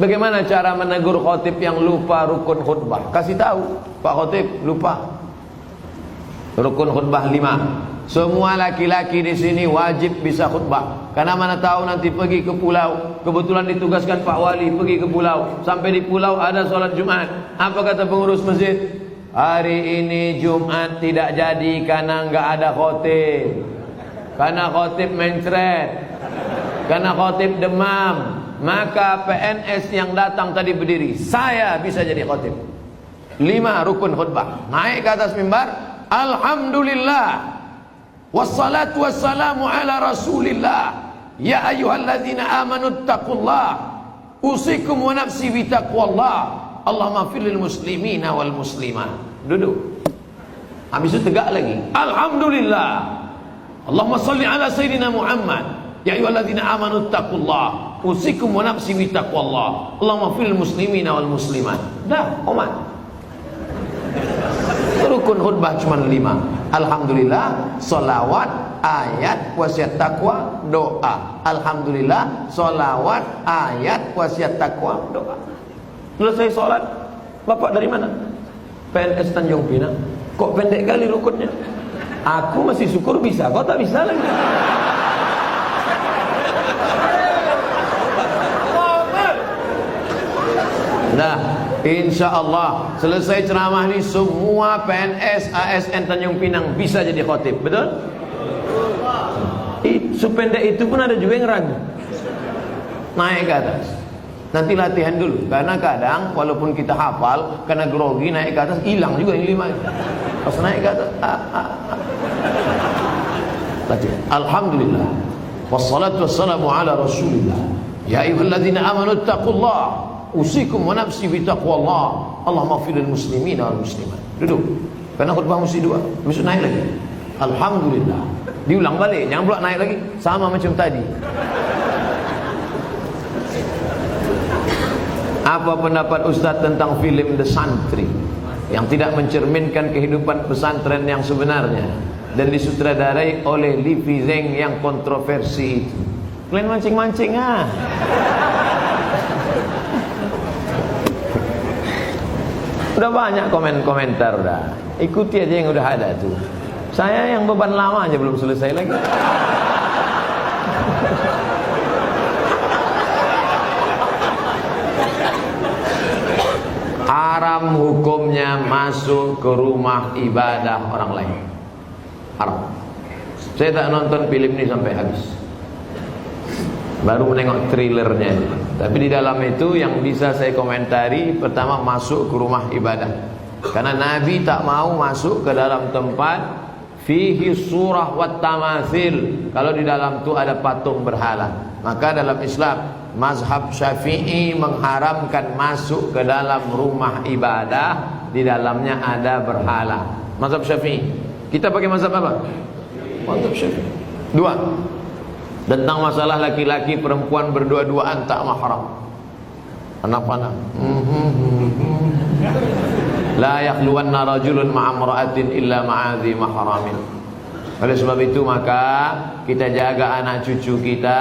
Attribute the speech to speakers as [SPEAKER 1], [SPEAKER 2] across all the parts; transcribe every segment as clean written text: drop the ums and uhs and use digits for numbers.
[SPEAKER 1] Bagaimana cara menegur khotib yang lupa rukun khutbah? Kasih tahu, Pak Khotib lupa rukun khutbah 5. Semua laki-laki di sini wajib bisa khutbah. Karena mana tahu nanti pergi ke pulau, kebetulan ditugaskan Pak Wali pergi ke pulau. Sampai di pulau ada sholat Jumat. Apa kata pengurus masjid? Hari ini Jumat tidak jadi karena nggak ada khotib. Karena khotib mencret, karena khotib demam. Maka PNS yang datang tadi berdiri, saya bisa jadi khotib. 5 rukun khutbah. Naik ke atas mimbar, alhamdulillah wassalatu wassalamu ala rasulillah, ya ayyuhalladzina amanu taqullah, usikum wa nafsi bitaqwallah, Allahumma fir lil muslimina wal muslimat. Duduk. Habis itu tegak lagi, alhamdulillah, Allahumma salli ala sayyidina Muhammad, ya ayyuhalladzina amanu taqullah, usikum wa nafsi bitaqwallah, Allahumma fil muslimina wal muslimat. Dah, umat. Rukun khutbah cuma 5. Alhamdulillah, salawat, ayat, wasiat takwa, doa. Alhamdulillah, salawat, ayat, wasiat takwa, doa. Selesai sholat, Bapak dari mana? PNS Tanjung Pinang. Kok pendek kali rukunnya? Aku masih syukur bisa, kau tak bisa lagi. Nah, insya Allah selesai ceramah ini semua PNS ASN Tanjung Pinang bisa jadi khotib, betul? Sependek itu pun ada juga yang ragu. Naik ke atas. Nanti latihan dulu, karena kadang walaupun kita hafal, karena grogi naik ke atas hilang juga yang 5 itu. Pas naik ke atas, latihan. Alhamdulillah, wassalatu wassalamu ala rasulillah, ya ayyuhalladzina amanu taqullah, usikum wa nafsi bitaqwallah, Allahumma fir lil muslimina wal muslimat. Duduk. Karena khutbah mesti 2. Besok naik lagi. Alhamdulillah. Diulang balik, jangan pula naik lagi sama macam tadi. Apa pendapat Ustaz tentang film The Santri yang tidak mencerminkan kehidupan pesantren yang sebenarnya dan disutradarai oleh Livi Zeng yang kontroversi itu? Kalian mancing-mancing ah. Udah banyak komentar udah. Ikuti aja yang udah ada tuh. Saya yang beban lama aja belum selesai lagi. Haram hukumnya masuk ke rumah ibadah orang lain. Haram. Saya tak nonton film ini sampai habis. Baru menengok trailernya. Tapi di dalam itu yang bisa saya komentari, pertama masuk ke rumah ibadah. Karena Nabi tak mau masuk ke dalam tempat fihi surah wat tamathil, kalau di dalam itu ada patung berhala. Maka dalam Islam mazhab Syafi'i mengharamkan masuk ke dalam rumah ibadah di dalamnya ada berhala. Mazhab Syafi'i. Kita pakai mazhab apa? Mazhab Syafi'i. 2. Tentang masalah laki-laki perempuan berdua-duaan tak mahram. Anak-anak. La yakhluwanna rajulun ma'amra'atin illa ma'adhi mahramin. Oleh sebab itu maka kita jaga anak cucu kita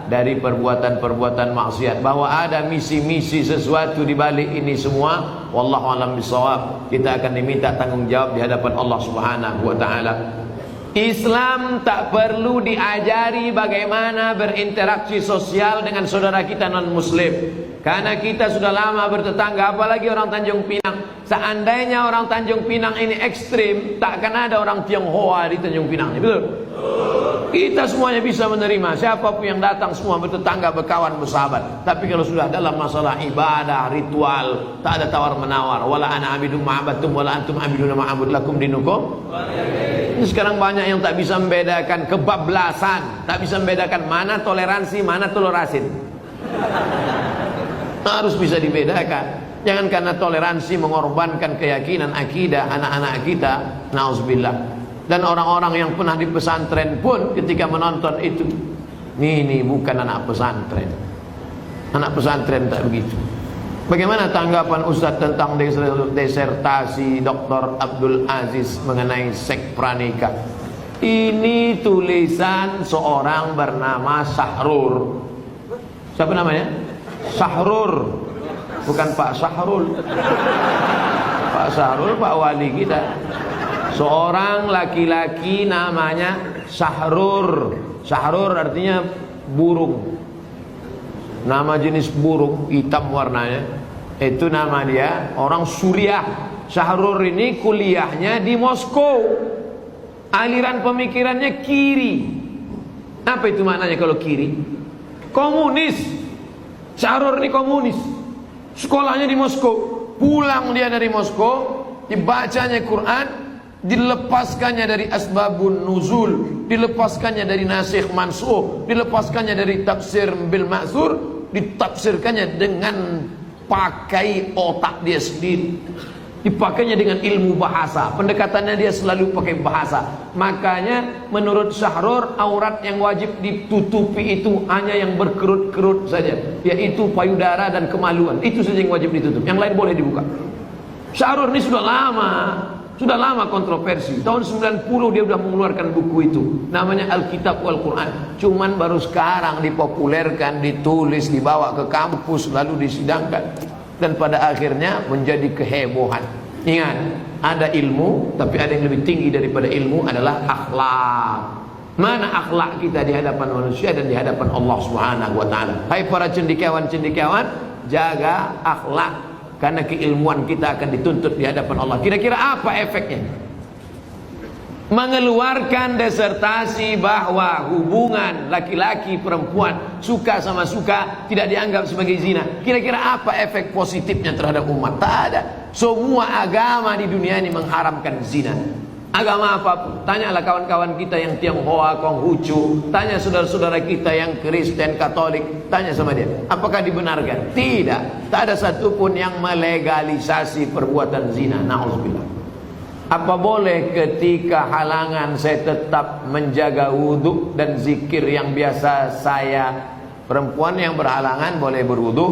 [SPEAKER 1] dari perbuatan-perbuatan maksiat. Bahwa ada misi-misi sesuatu di balik ini semua, wallahu a'lam bishawab. Kita akan diminta tanggung jawab di hadapan Allah Subhanahu wa taala. Islam tak perlu diajari bagaimana berinteraksi sosial dengan saudara kita non muslim. Karena kita sudah lama bertetangga, apalagi orang Tanjung Pinang. Seandainya orang Tanjung Pinang ini ekstrim, tak akan ada orang Tionghoa di Tanjung Pinang, betul? Kita semuanya bisa menerima, siapapun yang datang semua bertetangga, berkawan, bersahabat. Tapi kalau sudah dalam masalah ibadah, ritual, tak ada tawar menawar. Wala ana abidum ma'abatum wala antum abiduna ma'abud lakum dinukum. Ini sekarang banyak yang tak bisa membedakan kebablasan, tak bisa membedakan mana toleransi, mana tolerasin. Harus bisa dibedakan. Jangan karena toleransi mengorbankan keyakinan akidah anak-anak kita. Nauzubillah. Dan orang-orang yang pernah di pesantren pun ketika menonton itu, ini bukan anak pesantren. Anak pesantren tak begitu. Bagaimana tanggapan Ustaz tentang disertasi Dr. Abdul Aziz mengenai seks pranikah? Ini tulisan seorang bernama Sahrur. Siapa namanya? Sahrur, bukan Pak Sahrul. Pak Sahrul Pak wali kita. Seorang laki-laki namanya Sahrur. Sahrur artinya burung. Nama jenis burung, hitam warnanya. Itu nama dia, orang Suriah. Sahrur ini kuliahnya di Moskow. Aliran pemikirannya kiri. Apa itu maknanya kalau kiri? Komunis. Sahrur ini komunis. Sekolahnya di Moskow. Pulang dia dari Moskow, dibacanya Quran, dilepaskannya dari asbabun nuzul, dilepaskannya dari nasikh mansukh, dilepaskannya dari tafsir bil ma'thur, ditafsirkannya dengan pakai otak dia sendiri, dipakainya dengan ilmu bahasa. Pendekatannya dia selalu pakai bahasa. Makanya menurut Sahrur, aurat yang wajib ditutupi itu hanya yang berkerut-kerut saja, yaitu payudara dan kemaluan. Itu saja yang wajib ditutup, yang lain boleh dibuka. Sahrur ini sudah lama kontroversi. Tahun 90 dia sudah mengeluarkan buku itu, namanya Alkitab wal Quran. Cuman baru sekarang dipopulerkan, ditulis, dibawa ke kampus, lalu disidangkan, dan pada akhirnya menjadi kehebohan. Ingat, ada ilmu, tapi ada yang lebih tinggi daripada ilmu, adalah akhlak. Mana akhlak kita di hadapan manusia dan di hadapan Allah Subhanahu wa taala. Hai para cendekiawan-cendekiawan, jaga akhlak, karena keilmuan kita akan dituntut di hadapan Allah. Kira-kira apa efeknya? Mengeluarkan disertasi bahwa hubungan laki-laki perempuan, suka sama suka, tidak dianggap sebagai zina. Kira-kira apa efek positifnya terhadap umat? Tak ada. Semua agama di dunia ini mengharamkan zina. Agama apapun. Tanyalah kawan-kawan kita yang Tionghoa, Konghucu, tanya saudara-saudara kita yang Kristen, Katolik, tanya sama dia, apakah dibenarkan? Tidak. Tak ada satupun yang melegalisasi perbuatan zina. Na'udzubillah. Apa boleh ketika halangan saya tetap menjaga wudhu dan zikir yang biasa saya? Perempuan yang berhalangan boleh berwudhu,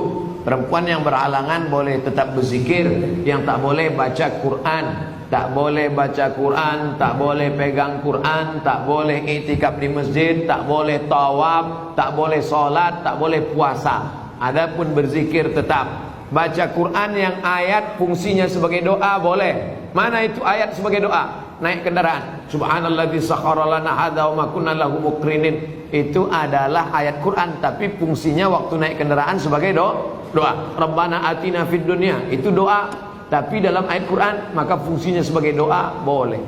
[SPEAKER 1] perempuan yang berhalangan boleh tetap berzikir. Yang tak boleh baca Quran, tak boleh baca Quran, tak boleh pegang Quran, tak boleh iktikaf di masjid, tak boleh tawaf, tak boleh solat, tak boleh puasa. Adapun berzikir tetap. Baca Quran yang ayat fungsinya sebagai doa boleh. Mana itu ayat sebagai doa? Naik kendaraan, subhanalladzi sakhkhara lana hadza wa ma kunna lahu muqrinin. Itu adalah ayat Quran, tapi fungsinya waktu naik kendaraan sebagai doa. Rabbana atina fid dunya, itu doa. Tapi dalam ayat Quran, maka fungsinya sebagai doa boleh.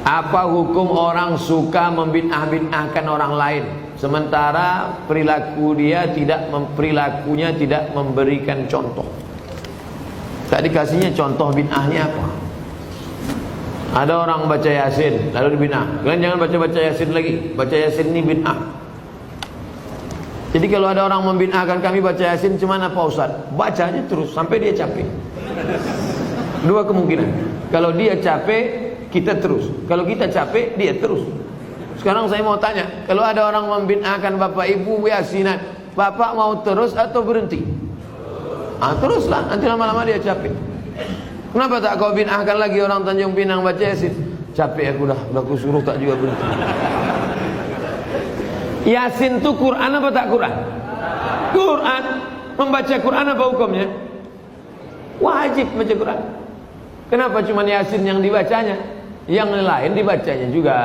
[SPEAKER 1] Apa hukum orang suka membid'ah-bid'ahkan orang lain, sementara perilakunya tidak memberikan contoh? Tak dikasihnya contoh bid'ahnya apa? Ada orang baca Yasin lalu dibid'ah. Kalian jangan baca Yasin lagi. Baca Yasin ini bid'ah. Jadi kalau ada orang membid'ahkan kami baca Yasin, cuman apa Ustaz? Baca aja terus sampai dia capek. Dua kemungkinan. Kalau dia capek, kita terus. Kalau kita capek, dia terus. Sekarang saya mau tanya, kalau ada orang membid'ahkan Bapak Ibu Yasinan, Bapak mau terus atau berhenti? Teruslah, nanti lama-lama dia capek. Kenapa tak kau bid'ahkan lagi orang Tanjung Pinang baca Yasin? Capek aku dah aku suruh tak juga berhenti. Yasin itu Quran apa tak Quran? Quran. Membaca Quran apa hukumnya? Wajib baca Quran. Kenapa cuma Yasin yang dibacanya? Yang lain dibacanya juga.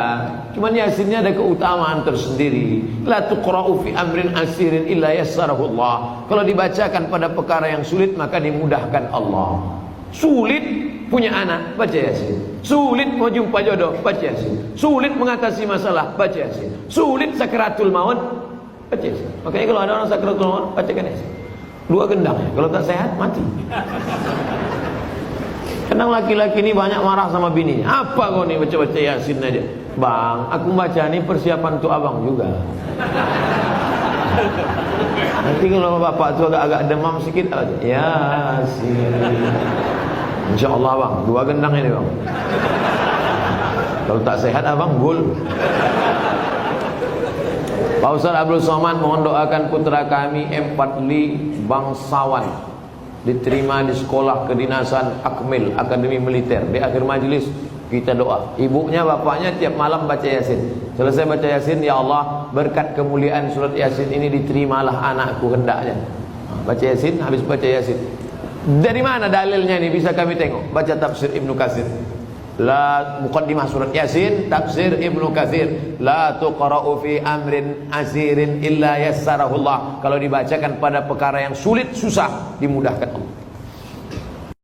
[SPEAKER 1] Cuman Yasinnya ada keutamaan tersendiri. La tuqra'u fi amrin asirin illa yassarahu Allah. Kalau dibacakan pada perkara yang sulit, maka dimudahkan Allah. Sulit punya anak, baca Yasin. Sulit mau jumpa jodoh, baca Yasin. Sulit mengatasi masalah, baca Yasin. Sulit sakaratul maut, baca Yasin. Makanya kalau ada orang sakaratul maut, bacakan Yasin. Dua gendang, kalau tak sehat mati. Kadang laki-laki ini banyak marah sama bininya. Apa kau ni baca-baca Yasin aja? Bang, aku baca ni persiapan untuk abang juga. Nanti kalau bapak tu agak-agak demam sikit aja. Yasin. InsyaAllah bang, dua gendang ini bang. Kalau tak sehat abang gul. Pak Ustaz Abdul Somad mohon doakan putra kami Empatli bangsawan diterima di sekolah kedinasan Akmil Akademi Militer. Di akhir majlis kita doa. Ibunya, bapaknya tiap malam baca Yasin. Selesai baca Yasin, ya Allah, berkat kemuliaan surat Yasin ini diterimalah anakku hendaknya. Baca Yasin, habis baca Yasin. Dari mana dalilnya ini bisa kami tengok? Baca tafsir Ibnu Katsir. La muqaddimah surat Yasin, tafsir Ibnu Katsir. La tuqra'u fi amrin asirin illa yassarahu Allah. Kalau dibacakan pada perkara yang sulit, susah, dimudahkan Allah.